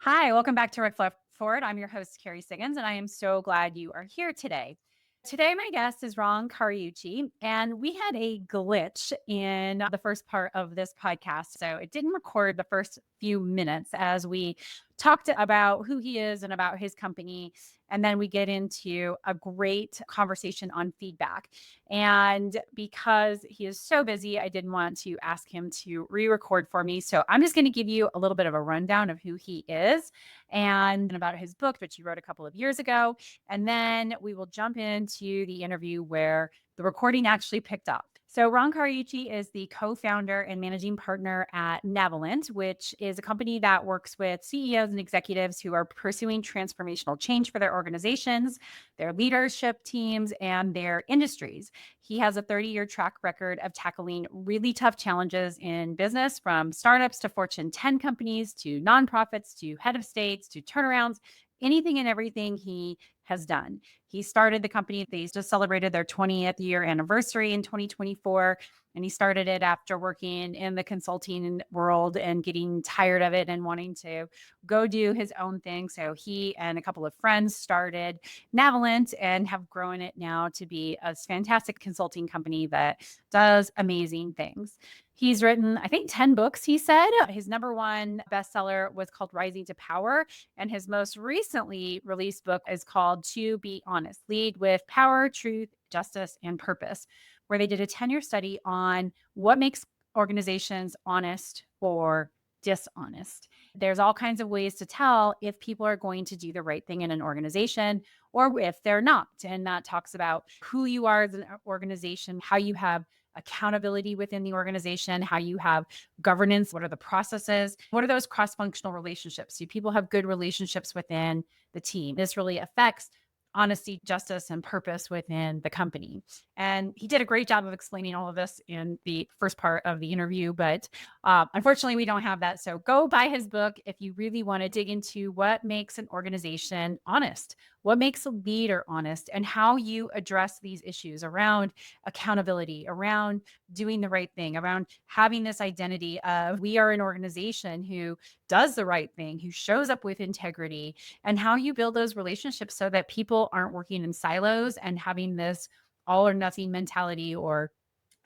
Hi, welcome back to Rick Forward. I'm your host, Kerry Siggins, and I am so glad you are here today. Today, my guest is Ron Carucci, and we had a glitch in the first part of this podcast. So it didn't record the first few minutes as we talked about who he is and about his company. And then we get into a great conversation on feedback. And because he is so busy, I didn't want to ask him to re record for me. So I'm just going to give you a little bit of a rundown of who he is and about his book, which he wrote a couple of years ago. And then we will jump into the interview where the recording actually picked up. So, Ron Carucci is the co founder and managing partner at Navalent, which is a company that works with CEOs and executives who are pursuing transformational change for their organizations, their leadership teams, and their industries. He has a 30-year track record of tackling really tough challenges in business, from startups to Fortune 10 companies to nonprofits to head of states to turnarounds, anything and everything he has done. He started the company, they just celebrated their 20th year anniversary in 2024. And he started it after working in the consulting world and getting tired of it and wanting to go do his own thing. So he and a couple of friends started Navalent and have grown it now to be a fantastic consulting company that does amazing things. He's written, I think, 10 books, he said. His number one bestseller was called Rising to Power. And his most recently released book is called To Be Honest, Lead with Power, Truth, Justice, and Purpose, where they did a 10-year study on what makes organizations honest or dishonest. There's all kinds of ways to tell if people are going to do the right thing in an organization or if they're not. And that talks about who you are as an organization, how you have accountability within the organization, how you have governance, what are the processes, what are those cross-functional relationships? Do people have good relationships within the team? This really affects honesty, justice, and purpose within the company. And he did a great job of explaining all of this in the first part of the interview, but unfortunately, we don't have that. So go buy his book if you really want to dig into what makes an organization honest, what makes a leader honest, and how you address these issues around accountability, around doing the right thing, around having this identity of we are an organization who does the right thing, who shows up with integrity, and how you build those relationships so that people aren't working in silos and having this all or nothing mentality, or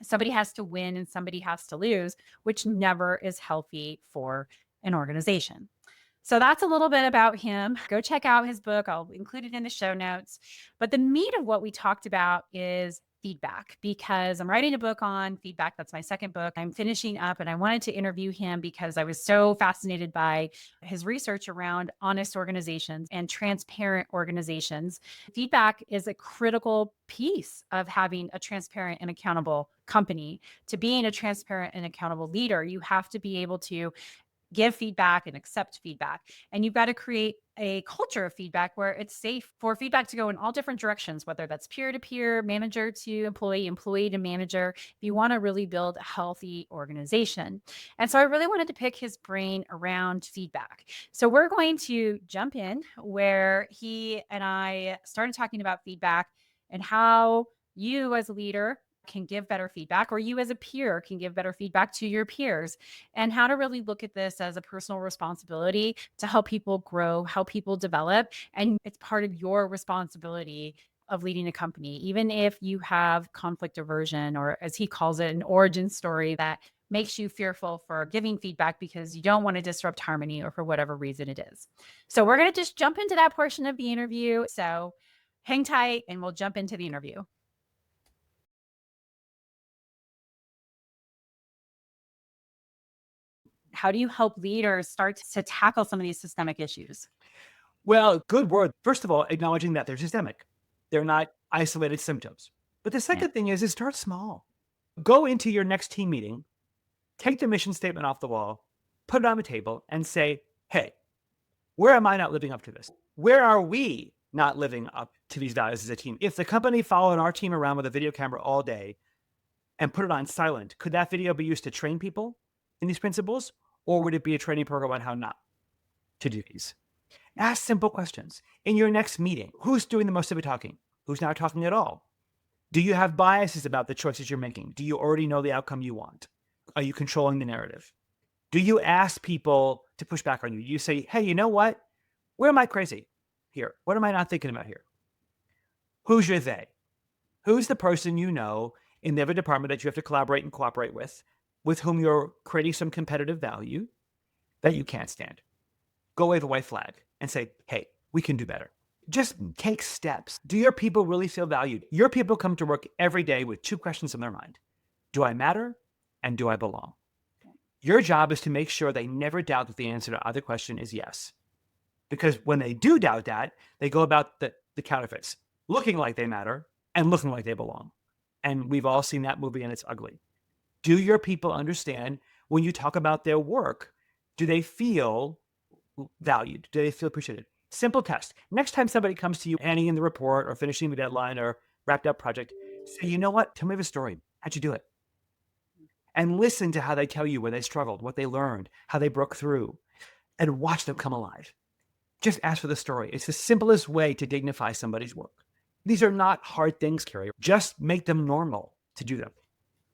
somebody has to win and somebody has to lose, which never is healthy for an organization. So that's a little bit about him. Go check out his book. I'll include it in the show notes. But the meat of what we talked about is feedback, because I'm writing a book on feedback. That's my second book. I'm finishing up, and I wanted to interview him because I was so fascinated by his research around honest organizations and transparent organizations. Feedback is a critical piece of having a transparent and accountable company. To being a transparent and accountable leader, you have to be able to give feedback and accept feedback. And you've got to create a culture of feedback where it's safe for feedback to go in all different directions, whether that's peer to peer, manager to employee, employee to manager, if you want to really build a healthy organization. And so I really wanted to pick his brain around feedback. So we're going to jump in where he and I started talking about feedback and how you as a leader can give better feedback, or you as a peer can give better feedback to your peers, and how to really look at this as a personal responsibility to help people grow, help people develop. And it's part of your responsibility of leading a company, even if you have conflict aversion, or as he calls it, an origin story that makes you fearful for giving feedback because you don't want to disrupt harmony or for whatever reason it is. So we're going to just jump into that portion of the interview. So hang tight and we'll jump into the interview. How do you help leaders start to tackle some of these systemic issues? Well, good word. First of all, acknowledging that they're systemic. They're not isolated symptoms. But the Yeah. second thing is start small. Go into your next team meeting, take the mission statement off the wall, put it on the table, and say, hey, where am I not living up to this? Where are we not living up to these values as a team? If the company followed our team around with a video camera all day and put it on silent, could that video be used to train people in these principles? Or would it be a training program on how not to do these? Ask simple questions. In your next meeting, who's doing the most of the talking? Who's not talking at all? Do you have biases about the choices you're making? Do you already know the outcome you want? Are you controlling the narrative? Do you ask people to push back on you. You say, hey, you know what? Where am I crazy here? What am I not thinking about here? Who's your they? Who's the person you know in the other department that you have to collaborate and cooperate with whom you're creating some competitive value that you can't stand? Go wave a white flag and say, hey, we can do better. Just take steps. Do your people really feel valued? Your people come to work every day with two questions in their mind. Do I matter? And do I belong? Your job is to make sure they never doubt that the answer to either question is yes. Because when they do doubt that, they go about the counterfeits, looking like they matter and looking like they belong. And we've all seen that movie and it's ugly. Do your people understand when you talk about their work, do they feel valued? Do they feel appreciated? Simple test. Next time somebody comes to you handing in the report or finishing the deadline or wrapped up project, say, you know what? Tell me the story. How'd you do it? And listen to how they tell you where they struggled, what they learned, how they broke through, and watch them come alive. Just ask for the story. It's the simplest way to dignify somebody's work. These are not hard things, Kerry. Just make them normal to do them.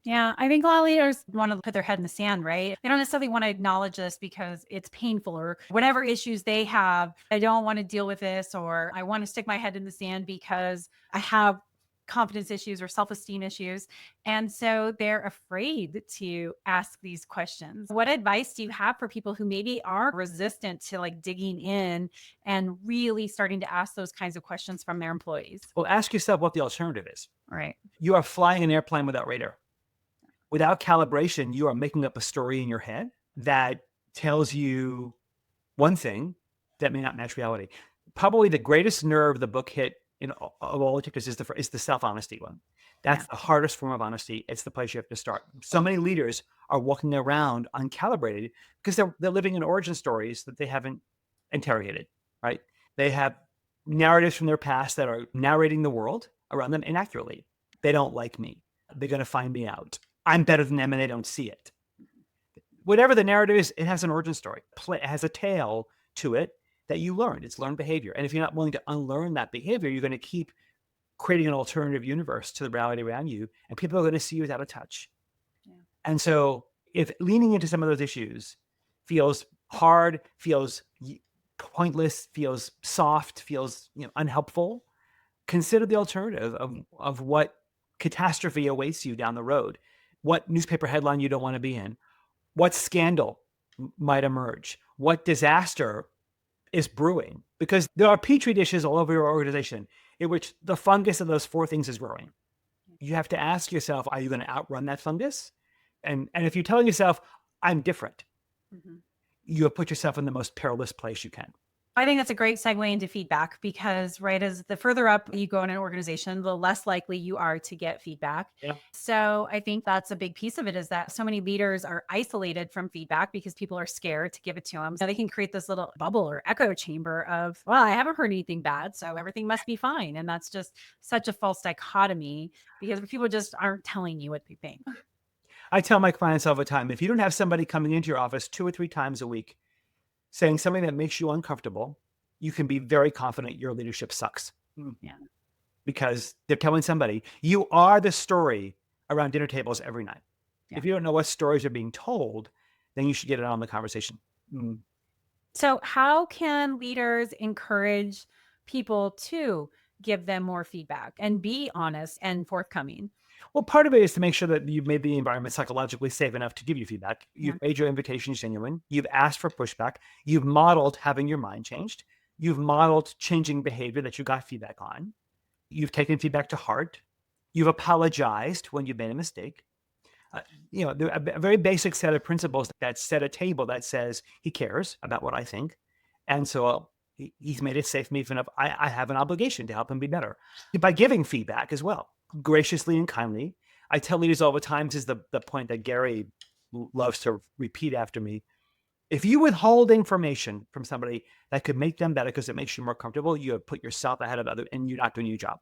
Yeah, I think a lot of leaders want to put their head in the sand, right? They don't necessarily want to acknowledge this because it's painful or whatever issues they have. I don't want to deal with this, or I want to stick my head in the sand because I have confidence issues or self-esteem issues. And so they're afraid to ask these questions. What advice do you have for people who maybe are resistant to like digging in and really starting to ask those kinds of questions from their employees? Well, ask yourself what the alternative is. Right. You are flying an airplane without radar. Without calibration, you are making up a story in your head that tells you one thing that may not match reality. Probably the greatest nerve the book hit of all the chapters is the self-honesty one. That's the hardest form of honesty. It's the place you have to start. So many leaders are walking around uncalibrated because they're living in origin stories that they haven't interrogated, right? They have narratives from their past that are narrating the world around them inaccurately. They don't like me. They're going to find me out. I'm better than them and they don't see it. Whatever the narrative is, it has an origin story. It has a tale to it that you learned. It's learned behavior. And if you're not willing to unlearn that behavior, you're going to keep creating an alternative universe to the reality around you. And people are going to see you as out of touch. Yeah. And so if leaning into some of those issues feels hard, feels pointless, feels soft, feels unhelpful, consider the alternative of what catastrophe awaits you down the road. What newspaper headline you don't want to be in, what scandal might emerge, what disaster is brewing, because there are petri dishes all over your organization in which the fungus of those four things is growing. You have to ask yourself, are you going to outrun that fungus? And if you're telling yourself, I'm different, you have put yourself in the most perilous place you can. I think that's a great segue into feedback because, right, as the further up you go in an organization, the less likely you are to get feedback. Yeah. So I think that's a big piece of it is that so many leaders are isolated from feedback because people are scared to give it to them. So they can create this little bubble or echo chamber of, well, I haven't heard anything bad, so everything must be fine. And that's just such a false dichotomy because people just aren't telling you what they think. I tell my clients all the time, if you don't have somebody coming into your office 2 or 3 times a week saying something that makes you uncomfortable, you can be very confident your leadership sucks. Yeah. Because they're telling somebody, you are the story around dinner tables every night. Yeah. If you don't know what stories are being told, then you should get it on the conversation. So how can leaders encourage people to give them more feedback and be honest and forthcoming? Well, part of it is to make sure that you've made the environment psychologically safe enough to give you feedback. You've made your invitation genuine. You've asked for pushback. You've modeled having your mind changed. You've modeled changing behavior that you got feedback on. You've taken feedback to heart. You've apologized when you've made a mistake. A very basic set of principles that set a table that says he cares about what I think. And so he's made it safe for me enough. I have an obligation to help him be better by giving feedback as well. Graciously and kindly. I tell leaders all the time, this is the point that Gary loves to repeat after me. If you withhold information from somebody that could make them better because it makes you more comfortable, you have put yourself ahead of others and you're not doing your job.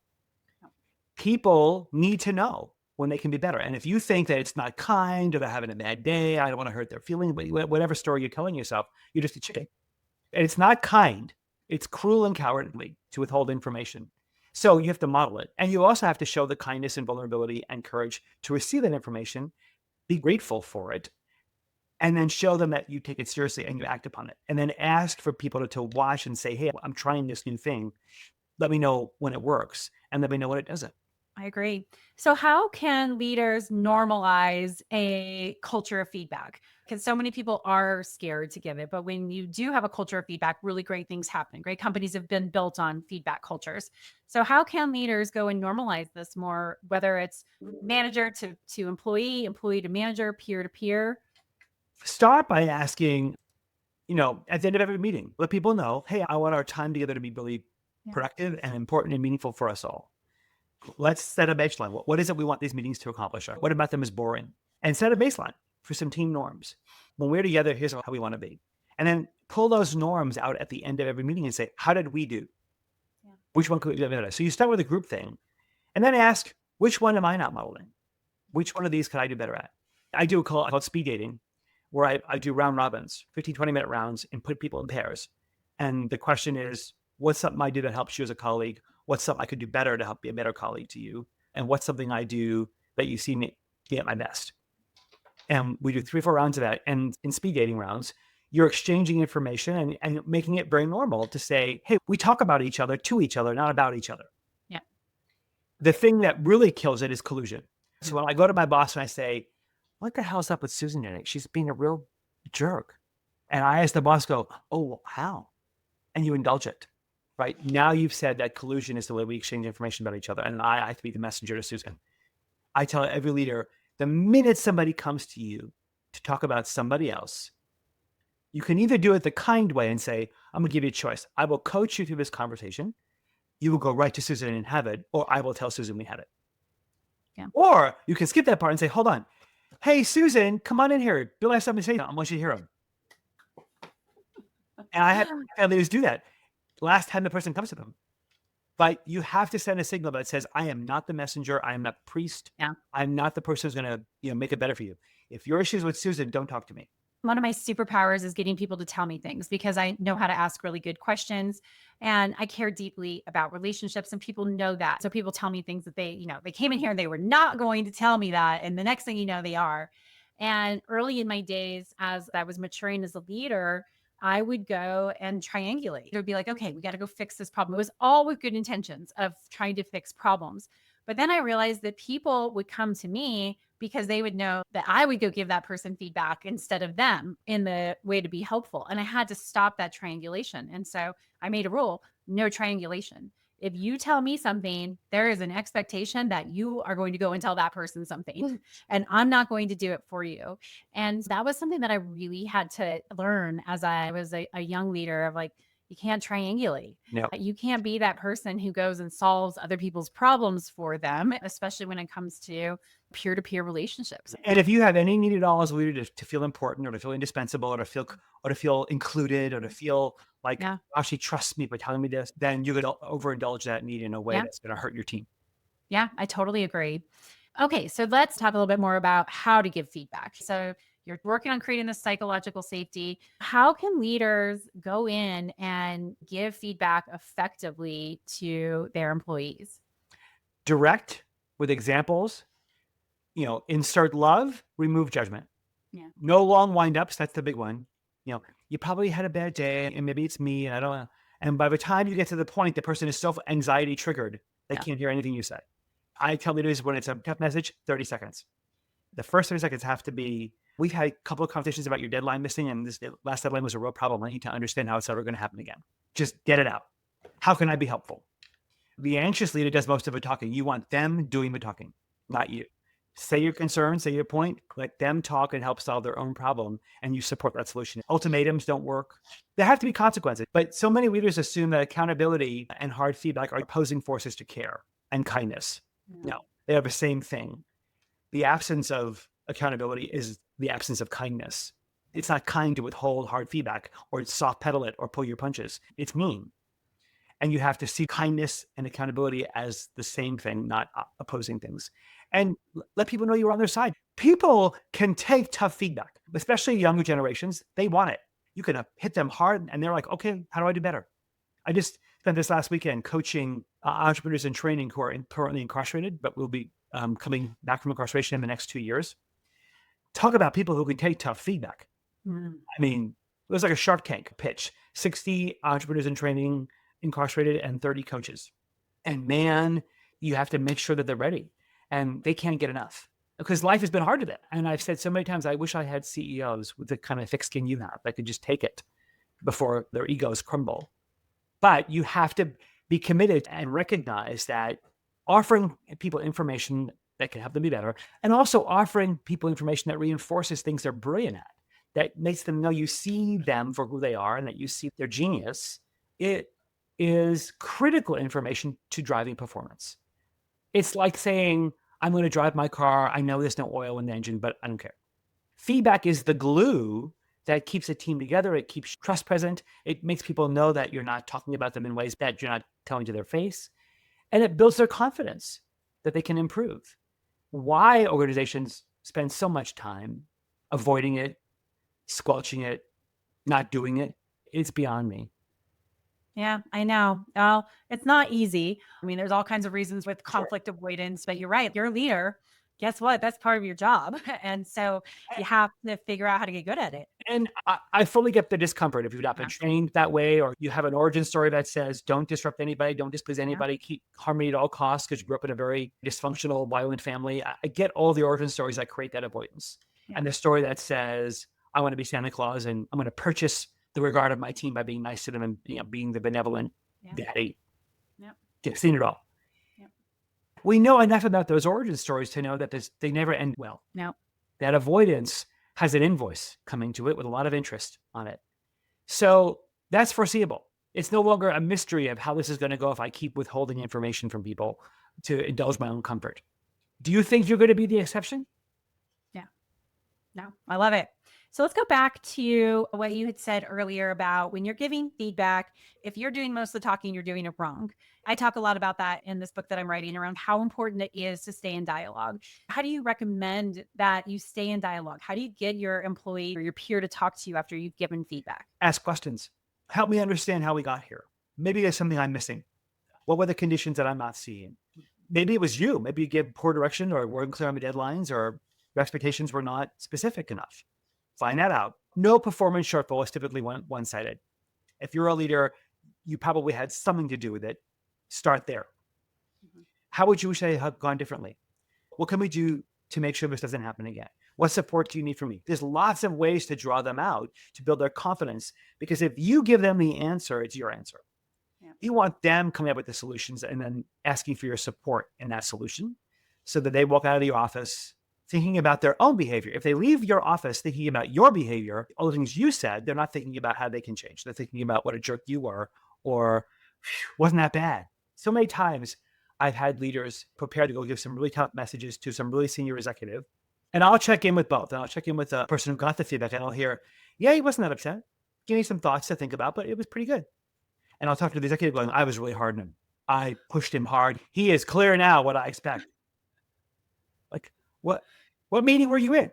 People need to know when they can be better. And if you think that it's not kind or they're having a bad day, I don't want to hurt their feelings, but whatever story you're telling yourself, you're just a chicken. And it's not kind. It's cruel and cowardly to withhold information. So you have to model it. And you also have to show the kindness and vulnerability and courage to receive that information, be grateful for it, and then show them that you take it seriously and you act upon it. And then ask for people to watch and say, hey, I'm trying this new thing. Let me know when it works and let me know when it doesn't. I agree. So, how can leaders normalize a culture of feedback? Because so many people are scared to give it. But when you do have a culture of feedback, really great things happen. Great companies have been built on feedback cultures. So, how can leaders go and normalize this more, whether it's manager to employee, employee to manager, peer to peer? Start by asking, at the end of every meeting, let people know, hey, I want our time together to be really Yeah. productive and important and meaningful for us all. Let's set a baseline. What is it we want these meetings to accomplish? What about them is boring? And set a baseline for some team norms. When we're together, here's how we want to be. And then pull those norms out at the end of every meeting and say, how did we do? Yeah. Which one could we do better? So you start with a group thing and then ask, which one am I not modeling? Which one of these could I do better at? I do a call called speed dating, where I do round robins, 15, 20-minute rounds, and put people in pairs. And the question is, what's something I do that helps you as a colleague? What's something I could do better to help be a better colleague to you? And what's something I do that you see me be at my best? And we do 3 or 4 rounds of that. And in speed dating rounds, you're exchanging information and making it very normal to say, hey, we talk about each other to each other, not about each other. Yeah. The thing that really kills it is collusion. So when I go to my boss and I say, what the hell's up with Susan today? She's being a real jerk. And I, as the boss, go, oh, how? And you indulge it, right? Now you've said that collusion is the way we exchange information about each other. And I have to be the messenger to Susan. I tell every leader, the minute somebody comes to you to talk about somebody else, you can either do it the kind way and say, I'm going to give you a choice. I will coach you through this conversation. You will go right to Susan and have it, or I will tell Susan we had it. Yeah. Or you can skip that part and say, hold on. Hey, Susan, come on in here. Bill has something to say. I want you to hear him. And I have leaders do that. Last time the person comes to them. But you have to send a signal that says, I am not the messenger. I am not the priest. Yeah. I'm not the person who's going to make it better for you. If your issues with Susan, don't talk to me. One of my superpowers is getting people to tell me things because I know how to ask really good questions and I care deeply about relationships and people know that. So people tell me things that they came in here and they were not going to tell me that. And the next thing you know, they are. And early in my days, as I was maturing as a leader, I would go and triangulate. It would be like, okay, we got to go fix this problem. It was all with good intentions of trying to fix problems. But then I realized that people would come to me because they would know that I would go give that person feedback instead of them in the way to be helpful. And I had to stop that triangulation. And so I made a rule, no triangulation. If you tell me something, there is an expectation that you are going to go and tell that person something, and I'm not going to do it for you. And that was something that I really had to learn as I was a young leader of like, you can't triangulate. No. You can't be that person who goes and solves other people's problems for them, especially when it comes to peer-to-peer relationships. And if you have any need at all as a leader to feel important or to feel indispensable or to feel included or to feel like, Yeah. oh, she trusts me by telling me this, then you could overindulge that need in a way Yeah. that's going to hurt your team. Yeah, I totally agree. Okay, so let's talk a little bit more about how to give feedback. So you're working on creating this psychological safety. How can leaders go in and give feedback effectively to their employees? Direct with examples, insert love, remove judgment. Yeah. No long wind-ups. That's the big one. You probably had a bad day and maybe it's me and I don't know. And by the time you get to the point, the person is so anxiety triggered, they can't hear anything you say. I tell leaders when it's a tough message, 30 seconds. The first 30 seconds have to be, we've had a couple of conversations about your deadline missing and this last deadline was a real problem. I need to understand how it's ever going to happen again. Just get it out. How can I be helpful? The anxious leader does most of the talking. You want them doing the talking, not you. Say your concern, say your point, let them talk and help solve their own problem, and you support that solution. Ultimatums don't work. There have to be consequences. But so many leaders assume that accountability and hard feedback are opposing forces to care and kindness. No, they are the same thing. The absence of accountability is the absence of kindness. It's not kind to withhold hard feedback or soft pedal it or pull your punches. It's mean. And you have to see kindness and accountability as the same thing, not opposing things. And let people know you're on their side. People can take tough feedback, especially younger generations. They want it. You can hit them hard and they're like, okay, how do I do better? I just spent this last weekend coaching entrepreneurs in training who are currently incarcerated, but will be coming back from incarceration in the next 2 years. Talk about people who can take tough feedback. Mm. I mean, it was like a Shark Tank pitch. 60 entrepreneurs in training incarcerated and 30 coaches. And man, you have to make sure that they're ready. And they can't get enough because life has been hard to them. And I've said so many times, I wish I had CEOs with the kind of thick skin you have that could just take it before their egos crumble. But you have to be committed and recognize that offering people information that can help them be better, and also offering people information that reinforces things they're brilliant at, that makes them know you see them for who they are and that you see their genius, it is critical information to driving performance. It's like saying, I'm going to drive my car. I know there's no oil in the engine, but I don't care. Feedback is the glue that keeps a team together. It keeps trust present. It makes people know that you're not talking about them in ways that you're not telling to their face. And it builds their confidence that they can improve. Why organizations spend so much time avoiding it, squelching it, not doing it, it's beyond me. Yeah, I know. Well, it's not easy. I mean, there's all kinds of reasons with Sure. conflict avoidance, but you're right. You're a leader. Guess what? That's part of your job. And so you have to figure out how to get good at it. And I fully get the discomfort if you've not been Yeah. trained that way, or you have an origin story that says, don't disrupt anybody, don't displease anybody, keep harmony at all costs because you grew up in a very dysfunctional, violent family. I get all the origin stories that create that avoidance. Yeah. And the story that says, I want to be Santa Claus and I'm going to purchase the regard of my team by being nice to them and being the benevolent daddy. Yep. You've seen it all. Yep. We know enough about those origin stories to know that they never end well. No. That avoidance has an invoice coming to it with a lot of interest on it. So that's foreseeable. It's no longer a mystery of how this is going to go if I keep withholding information from people to indulge my own comfort. Do you think you're going to be the exception? Yeah. No, I love it. So let's go back to what you had said earlier about when you're giving feedback, if you're doing most of the talking, you're doing it wrong. I talk a lot about that in this book that I'm writing around how important it is to stay in dialogue. How do you recommend that you stay in dialogue? How do you get your employee or your peer to talk to you after you've given feedback? Ask questions. Help me understand how we got here. Maybe there's something I'm missing. What were the conditions that I'm not seeing? Maybe it was you. Maybe you gave poor direction or weren't clear on the deadlines or your expectations were not specific enough. Find that out. No performance shortfall is typically one-sided. If you're a leader, you probably had something to do with it. Start there. How would you wish I had gone differently? What can we do to make sure this doesn't happen again? What support do you need from me? There's lots of ways to draw them out to build their confidence, because if you give them the answer, it's your answer. Yeah. You want them coming up with the solutions and then asking for your support in that solution so that they walk out of the office thinking about their own behavior. If they leave your office thinking about your behavior, all the things you said, they're not thinking about how they can change. They're thinking about what a jerk you were or wasn't that bad. So many times I've had leaders prepared to go give some really tough messages to some really senior executive. And I'll check in with both. And I'll check in with the person who got the feedback and I'll hear, yeah, he wasn't that upset. Give me some thoughts to think about, but it was pretty good. And I'll talk to the executive going, I was really hard on him. I pushed him hard. He is clear now what I expect. Like, what meeting were you in?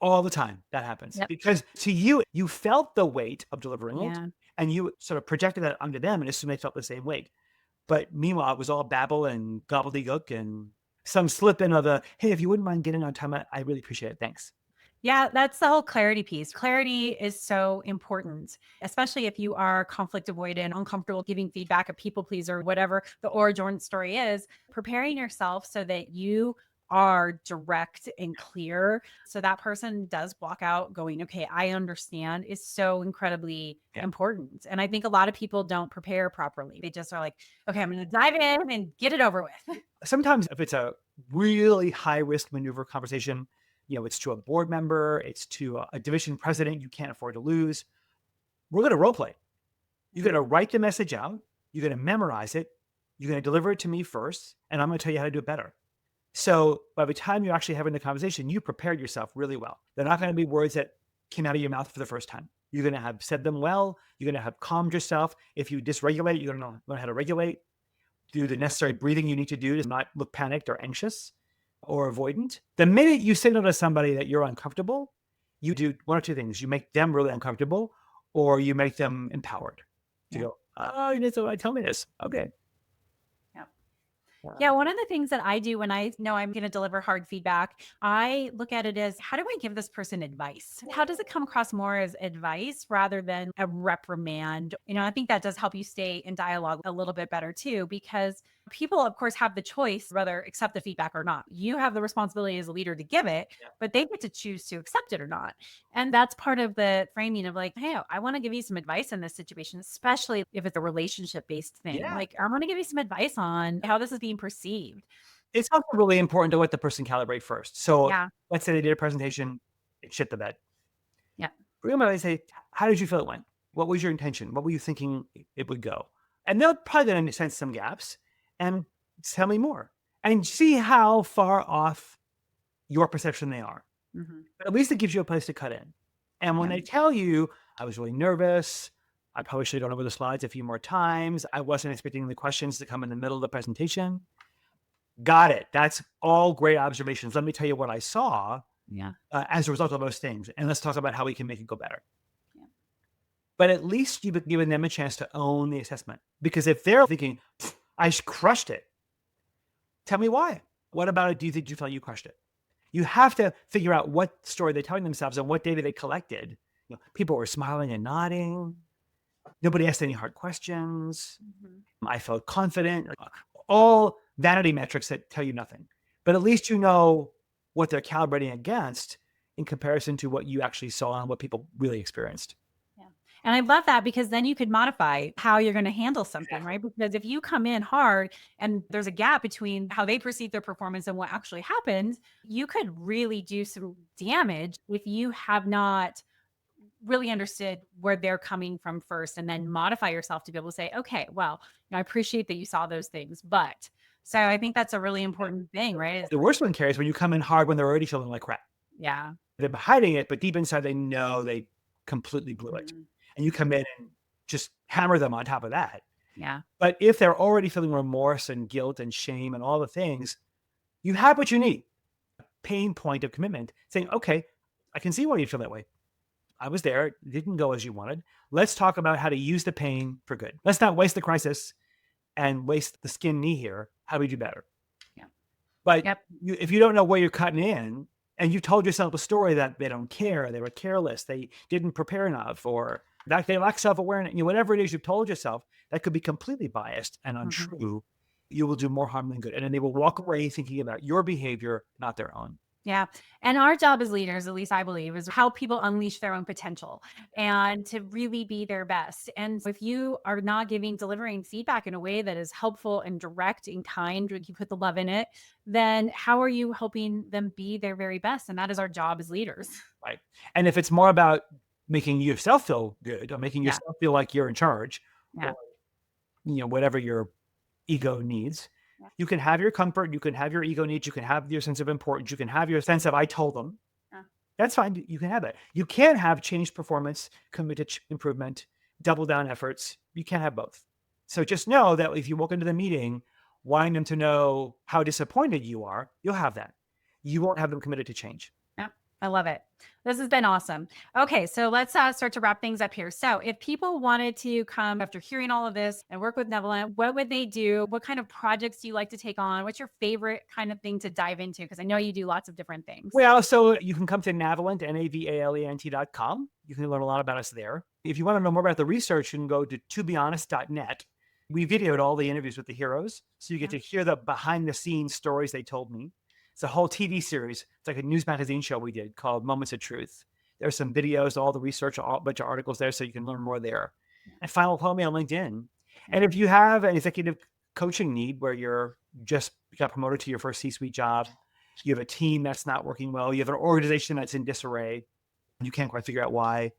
All the time that happens. Yep. Because to you, you felt the weight of delivering it and you sort of projected that onto them and assumed they felt the same weight. But meanwhile, it was all babble and gobbledygook and some slip in of the, hey, if you wouldn't mind getting on time, I really appreciate it. Thanks. Yeah, that's the whole clarity piece. Clarity is so important, especially if you are conflict avoidant, uncomfortable giving feedback, a people pleaser, whatever the origin story is. Preparing yourself so that you are direct and clear. So that person does walk out going, okay, I understand, is so incredibly important. And I think a lot of people don't prepare properly. They just are like, okay, I'm going to dive in and get it over with. Sometimes if it's a really high risk maneuver conversation, it's to a board member, it's to a division president you can't afford to lose. We're going to role play. You're going to write the message out. You're going to memorize it. You're going to deliver it to me first, and I'm going to tell you how to do it better. So by the time you're actually having the conversation, you prepared yourself really well. They're not going to be words that came out of your mouth for the first time. You're going to have said them well. You're going to have calmed yourself. If you dysregulate, you're going to learn how to regulate. Do the necessary breathing you need to do to not look panicked or anxious or avoidant. The minute you signal to somebody that you're uncomfortable, you do one or two things. You make them really uncomfortable or you make them empowered to go, oh, you need to tell me this. Okay. Yeah, one of the things that I do when I know I'm going to deliver hard feedback, I look at it as how do I give this person advice? How does it come across more as advice rather than a reprimand? I think that does help you stay in dialogue a little bit better too, because people, of course, have the choice whether accept the feedback or not. You have the responsibility as a leader to give it, but they get to choose to accept it or not. And that's part of the framing of like, hey, I want to give you some advice in this situation, especially if it's a relationship based thing. Yeah. Like, I want to give you some advice on how this is being perceived. It's also really important to let the person calibrate first. So Yeah. let's say they did a presentation, it shit the bed. Yeah. Remember, they say, how did you feel it went? What was your intention? What were you thinking it would go? And they'll probably then sense some gaps and tell me more and see how far off your perception they are. Mhm. But at least it gives you a place to cut in. And when Yeah. they tell you, I was really nervous, I probably should have gone over the slides a few more times, I wasn't expecting the questions to come in the middle of the presentation. Got it. That's all great observations. Let me tell you what I saw Yeah. as a result of those things. And let's talk about how we can make it go better. Yeah. But at least you've given them a chance to own the assessment. Because if they're thinking, I crushed it, tell me why. What about it do you think you felt you crushed it? You have to figure out what story they're telling themselves and what data they collected. People were smiling and nodding. Nobody asked any hard questions. Mhm. I felt confident. All vanity metrics that tell you nothing. But at least you know what they're calibrating against in comparison to what you actually saw and what people really experienced. Yeah. And I love that because then you could modify how you're going to handle something, Exactly. right? Because if you come in hard and there's a gap between how they perceive their performance and what actually happened, you could really do some damage if you have not really understood where they're coming from first and then modify yourself to be able to say, okay, well, I appreciate that you saw those things, but so I think that's a really important thing, right? The worst one, Carrie, is when you come in hard when they're already feeling like crap. Yeah. They're hiding it, but deep inside they know they completely blew it. Mhm. And you come in and just hammer them on top of that. Yeah. But if they're already feeling remorse and guilt and shame and all the things, you have what you need. Pain point of commitment, saying, okay, I can see why you feel that way. I was there. It didn't go as you wanted. Let's talk about how to use the pain for good. Let's not waste the crisis and waste the skin knee here. How do we do better? Yeah. But Yep. if you don't know where you're cutting in and you told yourself a story that they don't care, they were careless, they didn't prepare enough, or that they lack self-awareness, whatever it is you've told yourself, that could be completely biased and Mhm. untrue. You will do more harm than good. And then they will walk away thinking about your behavior, not their own. Yeah. And our job as leaders, at least I believe, is help people unleash their own potential and to really be their best. And if you are not delivering feedback in a way that is helpful and direct and kind, like you put the love in it, then how are you helping them be their very best? And that is our job as leaders. Right. And if it's more about making yourself feel good or making Yeah. yourself feel like you're in charge, Yeah. or whatever your ego needs, Yeah. you can have your comfort, you can have your ego needs, you can have your sense of importance, you can have your sense of I told them. Yeah. That's fine. You can have that. You can't have changed performance, committed improvement, double down efforts. You can't have both. So just know that if you walk into the meeting wanting them to know how disappointed you are, you'll have that. You won't have them committed to change. Yeah, I love it. This has been awesome. Okay, so let's start to wrap things up here. So, if people wanted to come after hearing all of this and work with Nevalent, what would they do? What kind of projects do you like to take on? What's your favorite kind of thing to dive into? Because I know you do lots of different things. Well, so you can come to Navalent, Navalent.com. You can learn a lot about us there. If you want to know more about the research, you can go to tobehonest.net. We videoed all the interviews with the heroes, so you get Yeah. to hear the behind the scenes stories they told me. It's a whole TV series. It's like a news magazine show we did called Moments of Truth. There's some videos, all the research, a bunch of articles there, so you can learn more there. And follow me on LinkedIn. And if you have an executive coaching need where you're just got promoted to your first C-suite job, you have a team that's not working well, you have an organization that's in disarray, and you can't quite figure out why,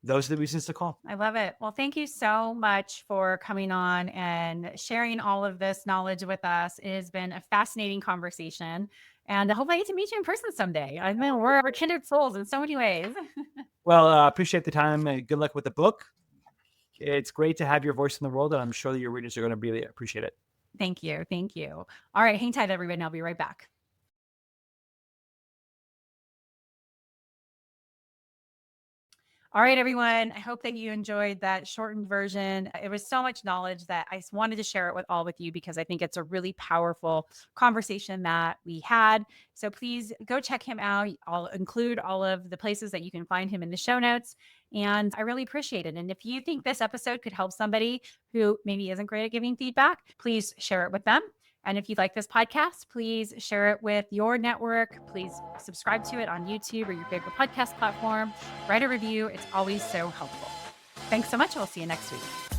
those are the reasons to call. I love it. Well, thank you so much for coming on and sharing all of this knowledge with us. It has been a fascinating conversation. And I hope I get to meet you in person someday. I mean, we're kindred souls in so many ways. Well, appreciate the time. And good luck with the book. It's great to have your voice in the world, and I'm sure that your readers are going to really appreciate it. Thank you. Thank you. All right. Hang tight, everybody. I'll be right back. All right, everyone. I hope that you enjoyed that shortened version. It was so much knowledge that I wanted to share it with you because I think it's a really powerful conversation that we had. So please go check him out. I'll include all of the places that you can find him in the show notes. And I really appreciate it. And if you think this episode could help somebody who maybe isn't great at giving feedback, please share it with them. And if you like this podcast, please share it with your network. Please subscribe to it on YouTube or your favorite podcast platform. Write a review. It's always so helpful. Thanks so much. I'll see you next week.